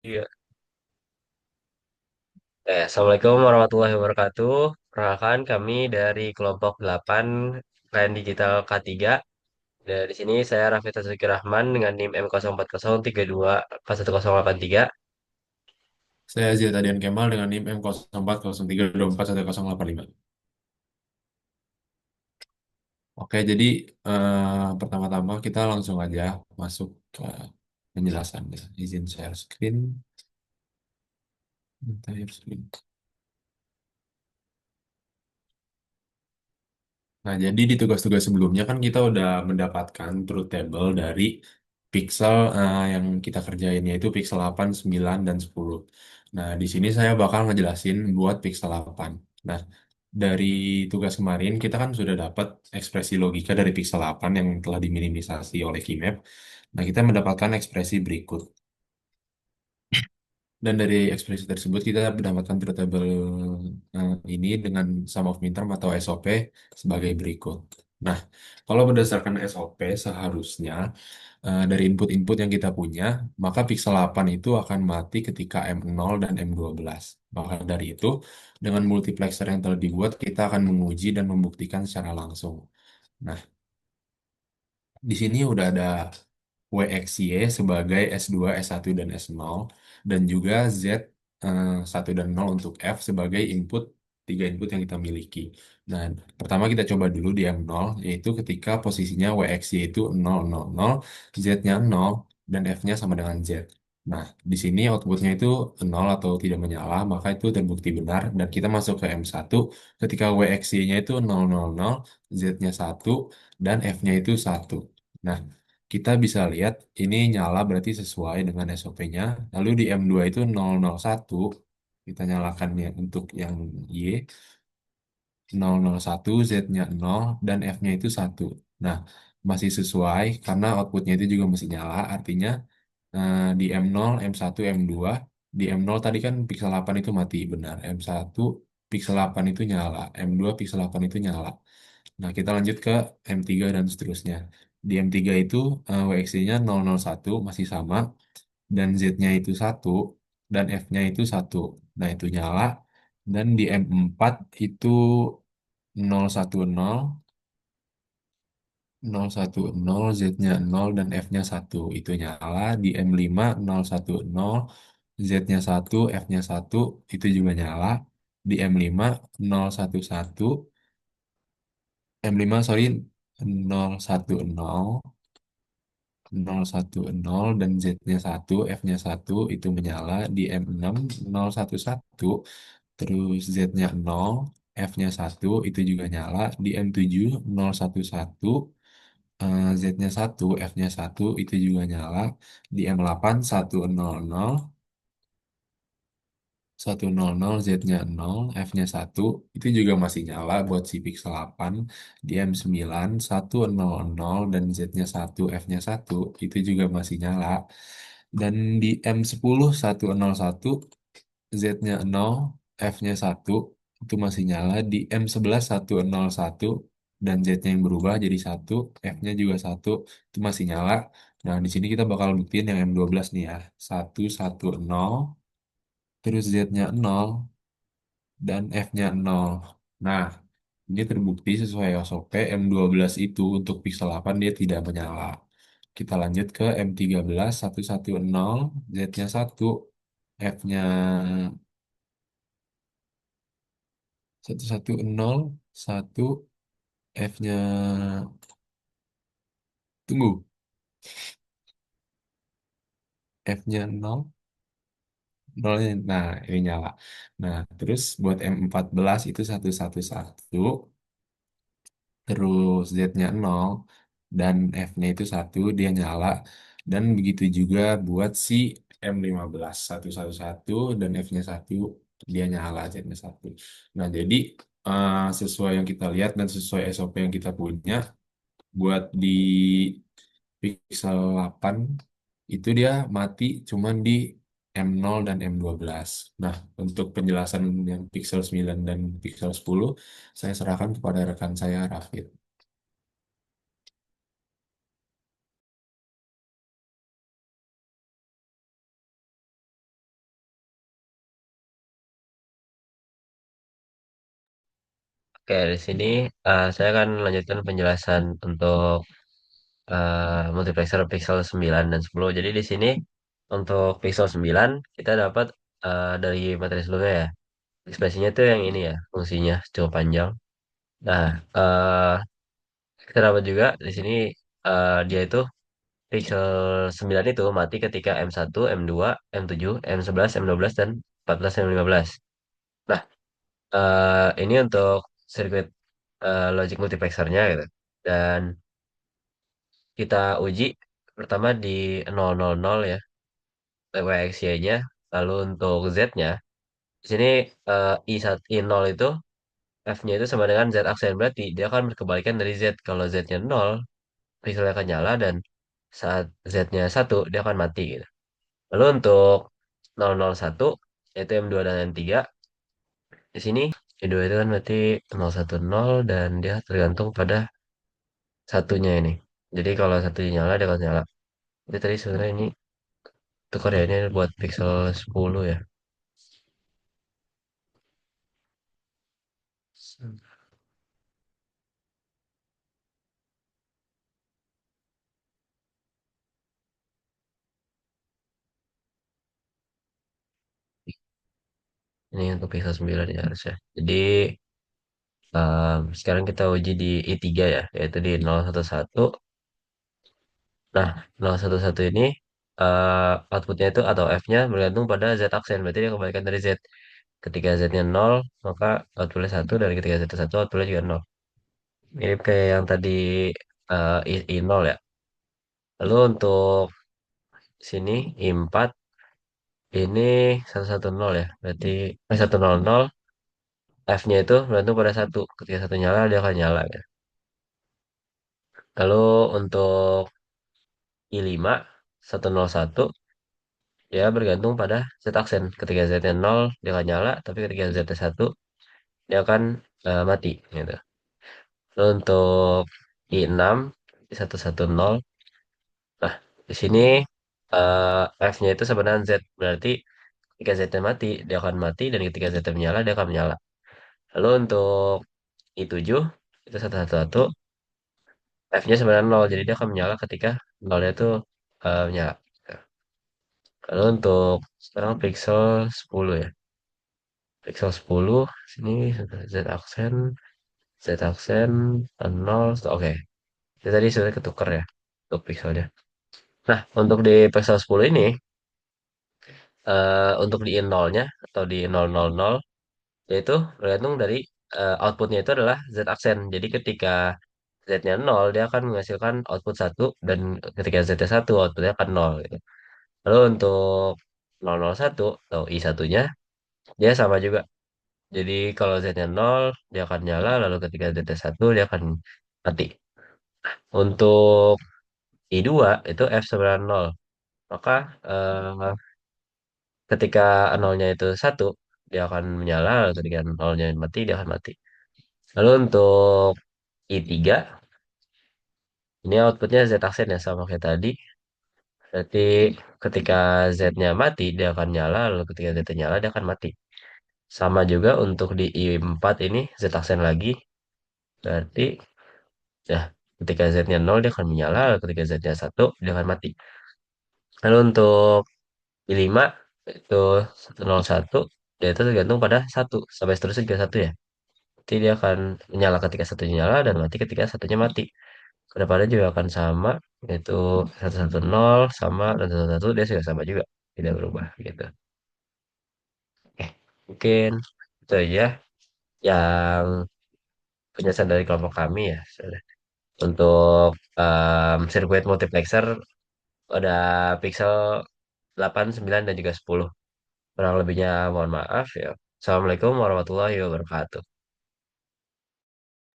Iya. Assalamualaikum warahmatullahi wabarakatuh. Perkenalkan kami dari kelompok 8 KN Digital K3. Dan di sini saya Raffi Tazuki Rahman dengan NIM M04032 Saya Ziadadian Kemal dengan NIM M0403241085. Oke, jadi pertama-tama kita langsung aja masuk ke penjelasan ya. Izin share screen. Entire screen. Nah, jadi di tugas-tugas sebelumnya kan kita udah mendapatkan truth table dari pixel yang kita kerjain yaitu pixel 8, 9, dan 10. Nah, di sini saya bakal ngejelasin buat pixel 8. Nah, dari tugas kemarin kita kan sudah dapat ekspresi logika dari pixel 8 yang telah diminimisasi oleh Kmap. Nah, kita mendapatkan ekspresi berikut. Dan dari ekspresi tersebut kita mendapatkan truth table ini dengan sum of minterm atau SOP sebagai berikut. Nah, kalau berdasarkan SOP seharusnya dari input-input yang kita punya, maka pixel 8 itu akan mati ketika M0 dan M12. Maka dari itu, dengan multiplexer yang telah dibuat, kita akan menguji dan membuktikan secara langsung. Nah, di sini udah ada WXY sebagai S2, S1, dan S0, dan juga Z 1 dan 0 untuk F sebagai input, tiga input yang kita miliki. Nah, pertama kita coba dulu di M0, yaitu ketika posisinya WXY itu 0, 0, 0, Z-nya 0, dan F-nya sama dengan Z. Nah, di sini outputnya itu 0 atau tidak menyala, maka itu terbukti benar, dan kita masuk ke M1, ketika WXY-nya itu 0, 0, 0, Z-nya 1, dan F-nya itu 1. Nah, kita bisa lihat ini nyala berarti sesuai dengan SOP-nya. Lalu di M2 itu 001, kita nyalakan ya untuk yang Y, 001, Z-nya 0, dan F-nya itu 1. Nah, masih sesuai karena outputnya itu juga masih nyala, artinya di M0, M1, M2, di M0 tadi kan pixel 8 itu mati, benar. M1 pixel 8 itu nyala, M2 pixel 8 itu nyala. Nah, kita lanjut ke M3 dan seterusnya. Di M3 itu WXY-nya 001 masih sama, dan Z-nya itu 1, dan F-nya itu 1. Nah, itu nyala. Dan di M4 itu 010, 010, Z-nya 0, dan F-nya 1. Itu nyala. Di M5 010, Z-nya 1, F-nya 1. Itu juga nyala. Di M5 011, M5 sorry, 010, 010, dan Z-nya 1, F-nya 1 itu menyala. Di M6 011, terus Z-nya 0, F-nya 1 itu juga nyala. Di M7 011, Z-nya 1, F-nya 1 itu juga nyala. Di M8 100, 100, Z-nya 0, F-nya 1 itu juga masih nyala buat si Pixel 8. Di M9 100, dan Z-nya 1, F-nya 1 itu juga masih nyala. Dan di M10 101, Z-nya 0, F-nya 1 itu masih nyala. Di M11 101, dan Z-nya yang berubah jadi 1, F-nya juga 1 itu masih nyala. Nah, di sini kita bakal buktiin yang M12 nih ya. 110, terus Z-nya 0, dan F-nya 0. Nah, ini terbukti sesuai SOP M12 itu untuk pixel 8 dia tidak menyala. Kita lanjut ke M13 110, Z-nya 1, F-nya 110, 1, F-nya tunggu, F-nya 0, 0. Nah, ini nyala. Nah, terus buat M14 itu 111, terus Z-nya 0, dan F-nya itu 1, dia nyala. Dan begitu juga buat si M15 111, dan F-nya 1, dia nyala, Z-nya 1. Nah, jadi sesuai yang kita lihat dan sesuai SOP yang kita punya, buat di Pixel 8 itu dia mati cuman di M0 dan M12. Nah, untuk penjelasan yang Pixel 9 dan Pixel 10, saya serahkan kepada rekan saya, Rafid. Kayak di sini saya akan lanjutkan penjelasan untuk multiplexer pixel 9 dan 10. Jadi di sini untuk pixel 9 kita dapat dari materi sebelumnya ya. Ekspresinya itu yang ini ya, fungsinya cukup panjang. Nah, kita dapat juga di sini dia itu pixel 9 itu mati ketika M1, M2, M7, M11, M12, dan 14, M15. Nah, ini untuk sirkuit logic multiplexernya gitu. Dan kita uji pertama di 000 ya, WXY-nya. Lalu untuk Z-nya, di sini I1, I0 itu F-nya itu sama dengan Z aksen. Berarti dia akan berkebalikan dari Z. Kalau Z-nya 0, pixelnya akan nyala, dan saat Z-nya 1, dia akan mati gitu. Lalu untuk 001, yaitu M2 dan M3, di sini M2 itu kan berarti 010, dan dia tergantung pada satunya ini. Jadi kalau satunya nyala, dia akan nyala. Jadi tadi sebenarnya ini tukar ya, ini buat pixel 10 ya. Ini untuk pixel 9 ya harusnya. Jadi sekarang kita uji di I3 ya, yaitu di 011. Nah, 011 ini outputnya itu atau F-nya bergantung pada Z aksen. Berarti dia kebalikan dari Z. Ketika Z-nya 0, maka outputnya 1, dan ketika Z-nya 1, outputnya juga 0. Mirip kayak yang tadi I0 ya. Lalu untuk sini I4 ini 110 ya. Berarti 100, F-nya itu bergantung pada satu. Ketika satu nyala, dia akan nyala ya. Lalu untuk I5 101 ya bergantung pada Z aksen. Ketika Z-nya 0, dia akan nyala, tapi ketika Z-nya 1, dia akan mati gitu. Lalu untuk I6 I110. Nah, di sini F-nya itu sebenarnya Z. Berarti ketika Z-nya mati, dia akan mati, dan ketika Z-nya menyala, dia akan menyala. Lalu untuk I7 itu 111, F-nya sebenarnya 0, jadi dia akan menyala ketika 0-nya itu menyala. Lalu untuk sekarang pixel 10 ya. Pixel 10 sini sudah Z aksen, Z aksen 0. Oke. Itu tadi sudah ketukar ya untuk pixelnya. Nah, untuk di pixel 10 ini untuk di 0-nya atau di 000, yaitu bergantung dari outputnya itu adalah Z aksen. Jadi ketika Z-nya 0, dia akan menghasilkan output 1, dan ketika Z-nya 1, outputnya akan 0 gitu. Lalu untuk 001 atau I1-nya, dia sama juga. Jadi kalau Z-nya 0, dia akan nyala, lalu ketika Z-nya 1, dia akan mati. Untuk I2, itu F sama 0. Maka ketika nolnya itu 1, dia akan menyala, lalu ketika nolnya mati, dia akan mati. Lalu untuk I3, ini outputnya Z aksen ya, sama kayak tadi. Berarti ketika Z-nya mati, dia akan nyala, lalu ketika Z-nya nyala, dia akan mati. Sama juga untuk di I4 ini, Z aksen lagi. Berarti ya, ketika Z-nya 0, dia akan menyala, lalu ketika Z-nya 1, dia akan mati. Lalu untuk I5, itu 101, dia itu tergantung pada satu, sampai seterusnya juga satu ya. Jadi dia akan menyala ketika satunya nyala, dan mati ketika satunya mati. Kedepannya juga akan sama, yaitu 110 sama, dan 111 dia sudah sama juga, tidak berubah gitu. Oke, mungkin itu aja yang penjelasan dari kelompok kami ya. Untuk sirkuit multiplexer ada pixel 8, 9, dan juga 10. Kurang lebihnya mohon maaf ya. Assalamualaikum warahmatullahi wabarakatuh.